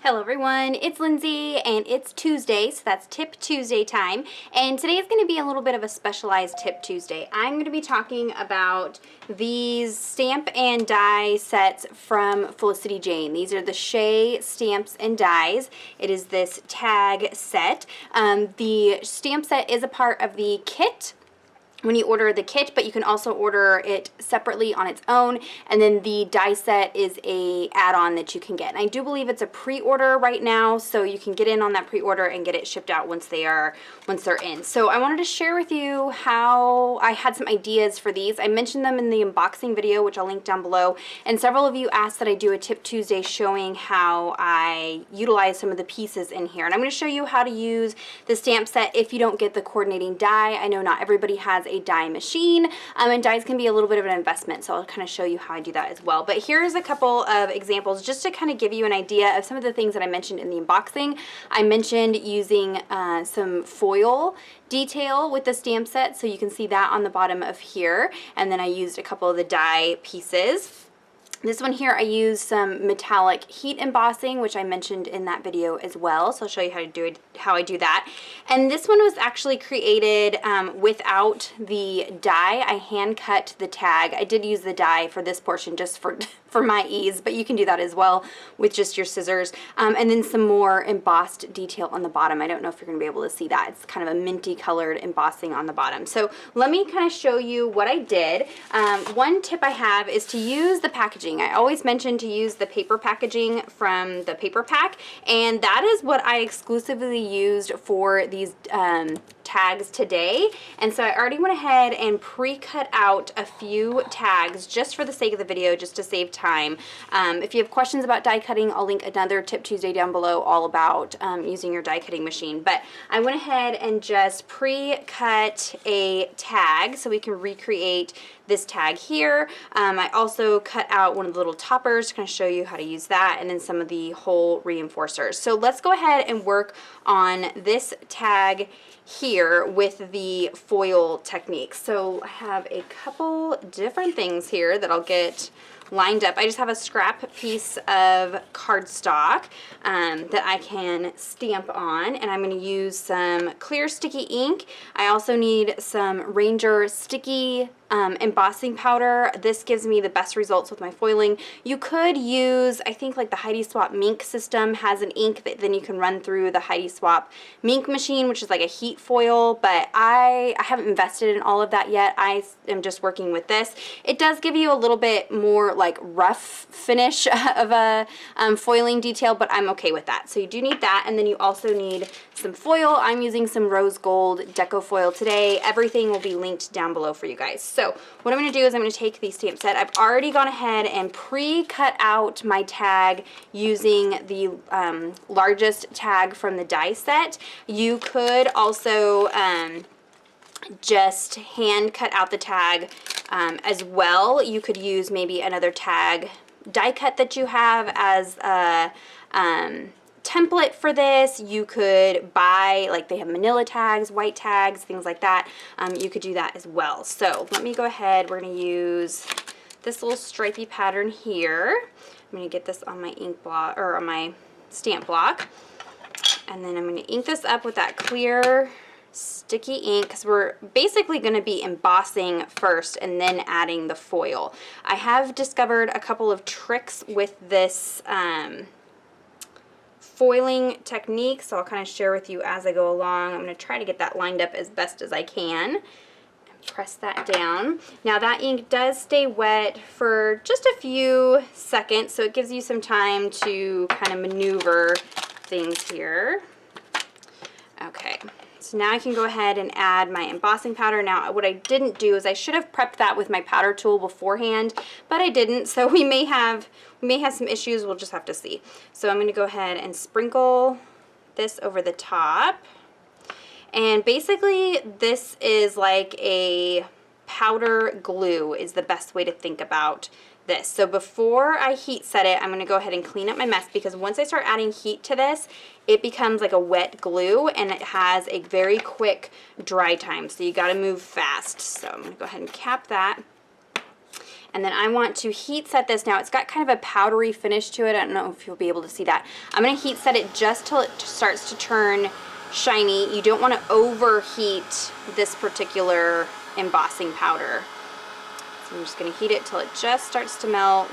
Hello everyone, it's Lindsay and it's Tuesday, so that's Tip Tuesday time. And today is going to be a little bit of a specialized Tip Tuesday. I'm going to be talking about these stamp and die sets from Felicity Jane. These are the Shay stamps and dies. It is this tag set. The stamp set is a part of the kit when you order the kit, but you can also order it separately on its own, and then the die set is a add-on that you can get. And I do believe it's a pre-order right now, so you can get in on that pre-order and get it shipped out once they're in. So I wanted to share with you how I had some ideas for these. I mentioned them in the unboxing video, which I'll link down below, and several of you asked that I do a Tip Tuesday showing how I utilize some of the pieces in here. And I'm going to show you how to use the stamp set if you don't get the coordinating die. I know not everybody has a die machine, and dies can be a little bit of an investment, so I'll kind of show you how I do that as well. But here's a couple of examples just to kind of give you an idea of some of the things that I mentioned in the unboxing. I mentioned using some foil detail with the stamp set, so you can see that on the bottom of here, and then I used a couple of the die pieces. This one here, I used some metallic heat embossing, which I mentioned in that video as well. So I'll show you how I do that. And this one was actually created without the die. I hand cut the tag. I did use the die for this portion just for my ease, but you can do that as well with just your scissors. And then some more embossed detail on the bottom. I don't know if you're gonna be able to see that. It's kind of a minty colored embossing on the bottom. So let me kind of show you what I did. One tip I have is to use the packaging. I always mention to use the paper packaging from the paper pack, and that is what I exclusively used for these tags today. And so I already went ahead and pre-cut out a few tags just for the sake of the video, just to save time. If you have questions about die cutting, I'll link another Tip Tuesday down below all about using your die cutting machine. But I went ahead and just pre-cut a tag so we can recreate this tag here. I also cut out one of the little toppers to kind of show you how to use that, and then some of the hole reinforcers. So let's go ahead and work on this tag here with the foil technique. So I have a couple different things here that I'll get lined up. I just have a scrap piece of cardstock that I can stamp on, and I'm going to use some clear sticky ink. I also need some Ranger sticky embossing powder. This gives me the best results with my foiling. You could use, I think like the Heidi Swap Mink system has an ink that then you can run through the Heidi Swap Mink machine, which is like a heat foil, but I haven't invested in all of that yet. I am just working with this. It does give you a little bit more like rough finish of a foiling detail, but I'm okay with that. So you do need that, and then you also need some foil. I'm using some rose gold deco foil today. Everything will be linked down below for you guys. So what I'm going to do is I'm going to take the stamp set. I've already gone ahead and pre-cut out my tag using the largest tag from the die set. You could also just hand cut out the tag as well. You could use maybe another tag die cut that you have as a template for this. You could buy, like they have manila tags, white tags, things like that. You could do that as well. So let me go ahead. We're going to use this little stripy pattern here. I'm going to get this on my ink block, or on my stamp block, and then I'm going to ink this up with that clear sticky ink, because we're basically going to be embossing first and then adding the foil. I have discovered a couple of tricks with this foiling technique, so I'll kind of share with you as I go along. I'm going to try to get that lined up as best as I can. Press that down. Now that ink does stay wet for just a few seconds, so it gives you some time to kind of maneuver things here. Okay. So now I can go ahead and add my embossing powder. Now what I didn't do is I should have prepped that with my powder tool beforehand, but I didn't, so we may have some issues. We'll just have to see. So I'm going to go ahead and sprinkle this over the top. And basically this is like a powder glue is the best way to think about this. So before I heat set it, I'm going to go ahead and clean up my mess, because once I start adding heat to this, it becomes like a wet glue and it has a very quick dry time. So you got to move fast. So I'm going to go ahead and cap that. And then I want to heat set this. Now it's got kind of a powdery finish to it. I don't know if you'll be able to see that. I'm going to heat set it just till it starts to turn shiny. You don't want to overheat this particular embossing powder. So I'm just going to heat it till it just starts to melt.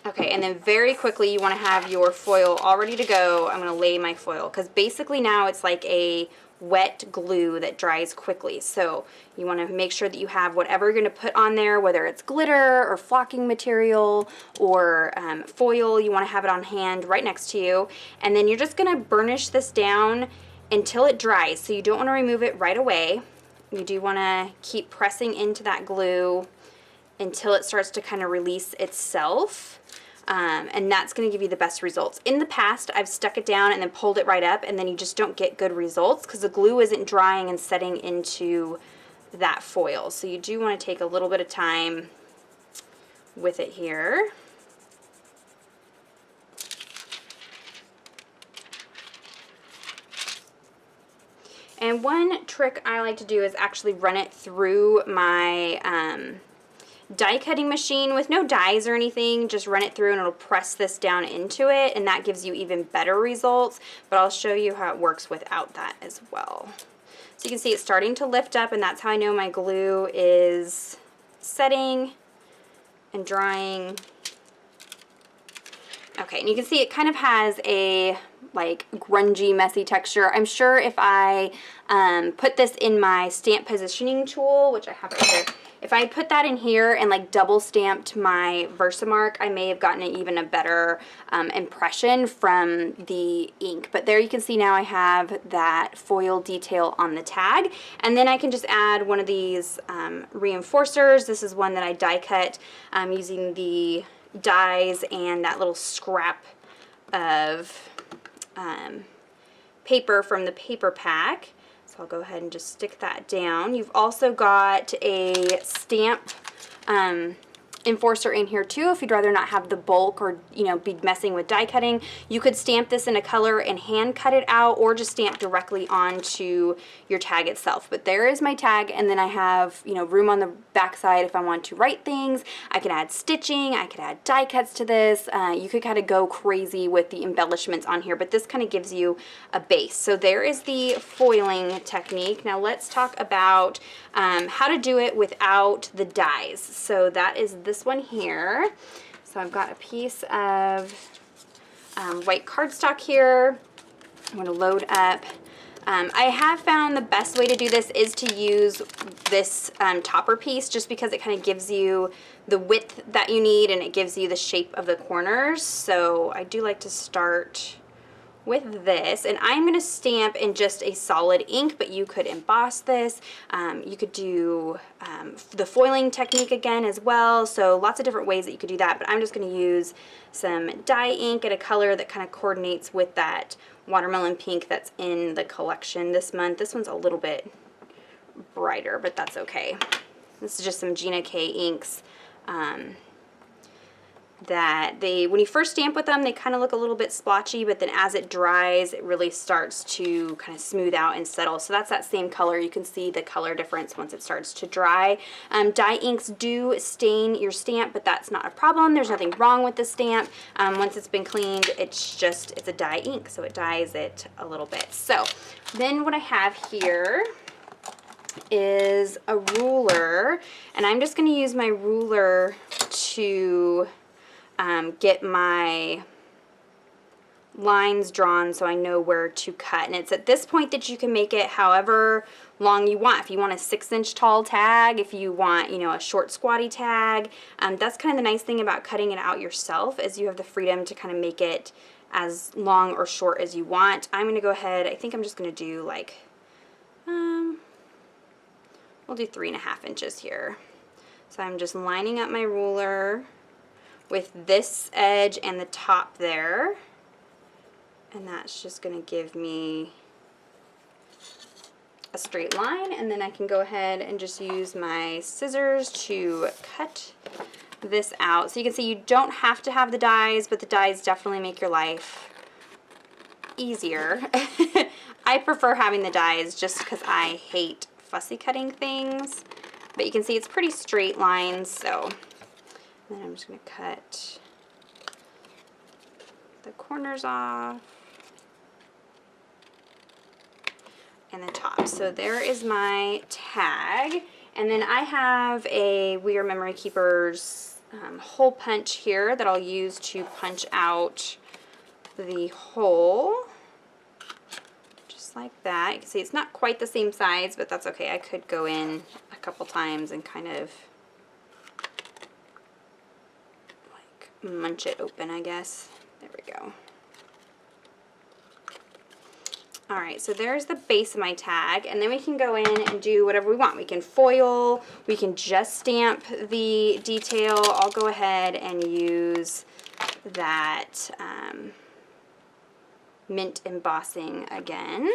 Okay, and then very quickly you want to have your foil all ready to go. I'm going to lay my foil because basically now it's like a wet glue that dries quickly. So you want to make sure that you have whatever you're going to put on there, whether it's glitter or flocking material or foil, you want to have it on hand right next to you. And then you're just going to burnish this down until it dries. So you don't want to remove it right away. You do want to keep pressing into that glue until it starts to kind of release itself. And that's going to give you the best results. In the past, I've stuck it down and then pulled it right up, and then you just don't get good results because the glue isn't drying and setting into that foil. So you do want to take a little bit of time with it here. And one trick I like to do is actually run it through my die cutting machine with no dies or anything. Just run it through and it'll press this down into it, and that gives you even better results, but I'll show you how it works without that as well. So you can see it's starting to lift up, and that's how I know my glue is setting and drying. Okay, and you can see it kind of has a like grungy, messy texture. I'm sure if I put this in my stamp positioning tool, which I have right here, if I put that in here and like double stamped my Versamark, I may have gotten even a better impression from the ink. But there you can see now I have that foil detail on the tag. And then I can just add one of these reinforcers. This is one that I die cut using the dies and that little scrap of paper from the paper pack. So I'll go ahead and just stick that down. You've also got a stamp enforcer in here too if you'd rather not have the bulk or, you know, be messing with die cutting. You could stamp this in a color and hand cut it out, or just stamp directly onto your tag itself. But there is my tag, and then I have, you know, room on the back side if I want to write things. I can add stitching, I could add die cuts to this. You could kind of go crazy with the embellishments on here, but this kind of gives you a base. So there is the foiling technique. Now let's talk about how to do it without the dies. So that is this one here. So I've got a piece of white cardstock here. I'm going to load up. I have found the best way to do this is to use this topper piece, just because it kind of gives you the width that you need and it gives you the shape of the corners. So I do like to start with this, and I'm going to stamp in just a solid ink, but you could emboss this. You could do the foiling technique again as well, so lots of different ways that you could do that, but I'm just going to use some dye ink in a color that kind of coordinates with that watermelon pink that's in the collection this month. This one's a little bit brighter, but that's okay. This is just some Gina K inks that when you first stamp with them, they kind of look a little bit splotchy, but then as it dries, it really starts to kind of smooth out and settle. So that's that same color. You can see the color difference once it starts to dry. Dye inks do stain your stamp, but that's not a problem. There's nothing wrong with the stamp. Once it's been cleaned, it's a dye ink, so it dyes it a little bit. So then what I have here is a ruler, and I'm just going to use my ruler to get my lines drawn so I know where to cut. And it's at this point that you can make it however long you want. If you want a 6-inch tall tag, if you want, you know, a short squatty tag, that's kind of the nice thing about cutting it out yourself, is you have the freedom to kind of make it as long or short as you want. I'm going to go ahead, I think I'm just going to do like, we'll do 3.5 inches here. So I'm just lining up my ruler with this edge and the top there, and that's just going to give me a straight line, and then I can go ahead and just use my scissors to cut this out. So you can see you don't have to have the dies, but the dies definitely make your life easier. I prefer having the dies just because I hate fussy cutting things. But you can see it's pretty straight lines, so then I'm just going to cut the corners off and the top. So there is my tag. And then I have a We Are Memory Keepers hole punch here that I'll use to punch out the hole. Just like that. You can see it's not quite the same size, but that's okay. I could go in a couple times and kind of like munch it open, I guess. There we go. Alright, so there's the base of my tag, and then we can go in and do whatever we want. We can foil, we can just stamp the detail. I'll go ahead and use that mint embossing again.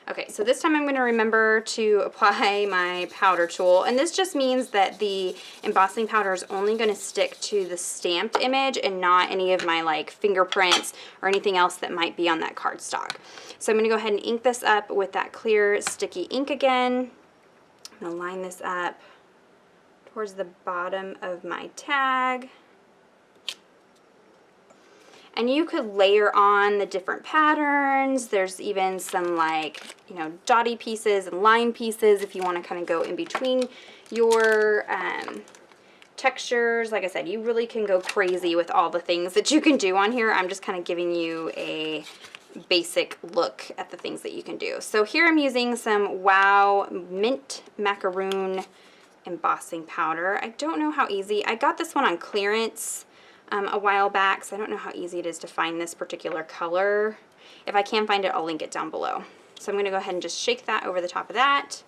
Okay, so this time I'm going to remember to apply my powder tool, and this just means that the embossing powder is only going to stick to the stamped image and not any of my like fingerprints or anything else that might be on that cardstock. So I'm going to go ahead and ink this up with that clear sticky ink again. I'm going to line this up towards the bottom of my tag. And you could layer on the different patterns. There's even some like, you know, dotty pieces and line pieces if you want to kind of go in between your textures. Like I said, you really can go crazy with all the things that you can do on here. I'm just kind of giving you a basic look at the things that you can do. So here I'm using some Wow Mint Macaroon embossing powder. I don't know how easy. I got this one on clearance a while back, so I don't know how easy it is to find this particular color. If I can find it, I'll link it down below. So I'm going to go ahead and just shake that over the top of that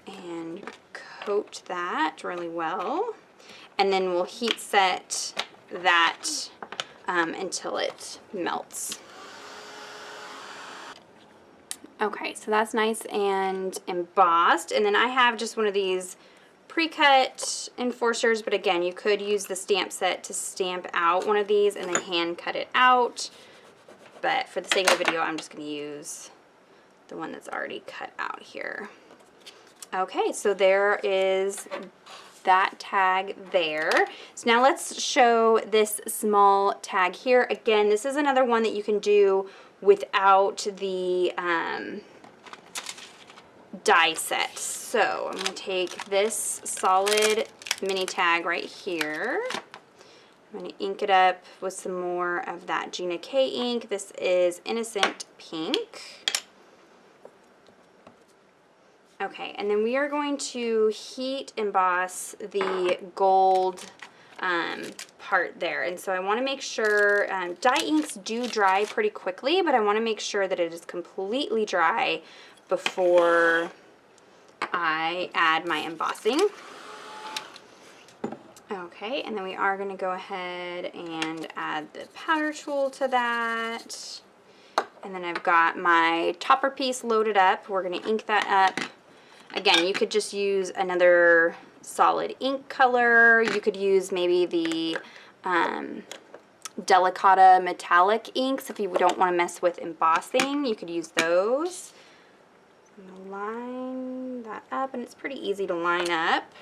and coat that really well. And then we'll heat set that until it melts. Okay, so that's nice and embossed. And then I have just one of these pre-cut enforcers, but again, you could use the stamp set to stamp out one of these and then hand cut it out. But for the sake of the video, I'm just going to use the one that's already cut out here. Okay, so there is that tag there. So now let's show this small tag here. Again, this is another one that you can do without the die set. So I'm going to take this solid mini tag right here. I'm going to ink it up with some more of that Gina K ink. This is Innocent Pink. Okay, and then we are going to heat emboss the gold part there. And so I want to make sure, dye inks do dry pretty quickly, but I want to make sure that it is completely dry before I add my embossing. Okay, and then we are going to go ahead and add the powder tool to that. And then I've got my topper piece loaded up. We're going to ink that up. Again, you could just use another solid ink color. You could use maybe the Delicata metallic inks if you don't want to mess with embossing. You could use those. I'm going to line that up, and it's pretty easy to line up.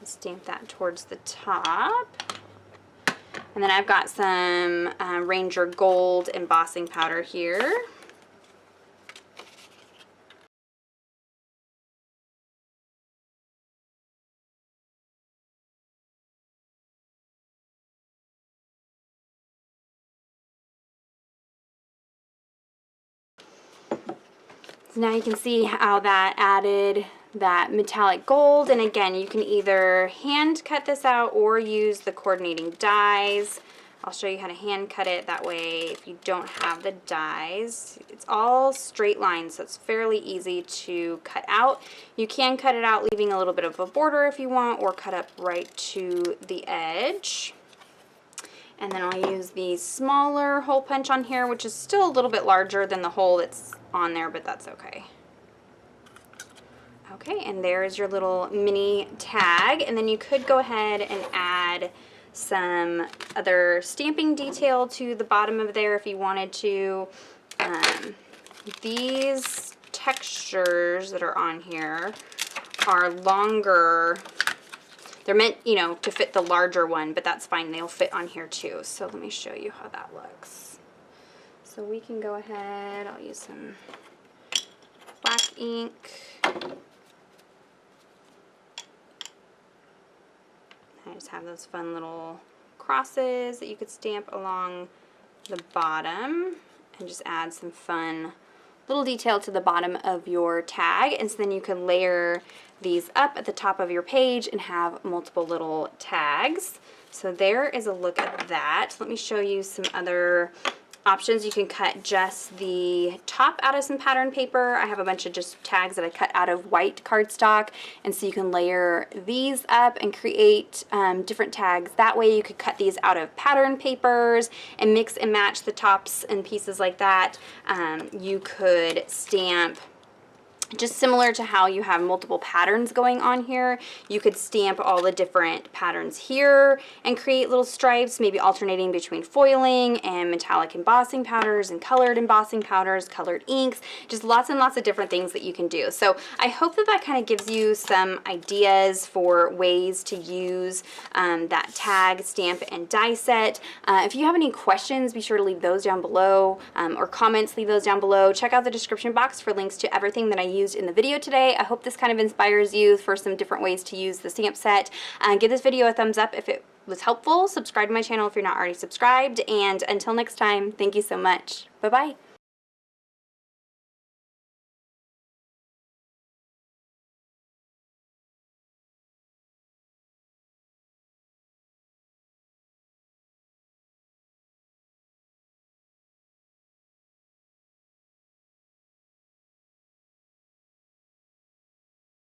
Stamp that towards the top. And then I've got some Ranger Gold embossing powder here. So now you can see how that added that metallic gold, and again, you can either hand cut this out or use the coordinating dies. I'll show you how to hand cut it, that way if you don't have the dies, it's all straight lines, so it's fairly easy to cut out. You can cut it out leaving a little bit of a border if you want, or cut up right to the edge. And then I'll use the smaller hole punch on here, which is still a little bit larger than the hole that's on there, but that's okay. Okay, and there's your little mini tag, and then you could go ahead and add some other stamping detail to the bottom of there if you wanted to. these textures that are on here are longer. They're meant, you know, to fit the larger one, but that's fine. They'll fit on here too. So let me show you how that looks. So we can go ahead, I'll use some black ink. I just have those fun little crosses that you could stamp along the bottom and just add some fun little detail to the bottom of your tag. And so then you can layer these up at the top of your page and have multiple little tags. So there is a look at that. Let me show you some other options. You can cut just the top out of some pattern paper. I have a bunch of just tags that I cut out of white cardstock, and so you can layer these up and create different tags. That way you could cut these out of pattern papers and mix and match the tops and pieces like that. You could stamp just similar to how you have multiple patterns going on here. You could stamp all the different patterns here and create little stripes, maybe alternating between foiling and metallic embossing powders and colored embossing powders, colored inks, just lots and lots of different things that you can do. So I hope that that kind of gives you some ideas for ways to use that tag, stamp, and die set. If you have any questions, be sure to leave those down below, or comments, leave those down below. Check out the description box for links to everything that I used in the video today. I hope this kind of inspires you for some different ways to use the stamp set. Give this video a thumbs up if it was helpful. Subscribe to my channel if you're not already subscribed. And until next time, thank you so much. Bye-bye.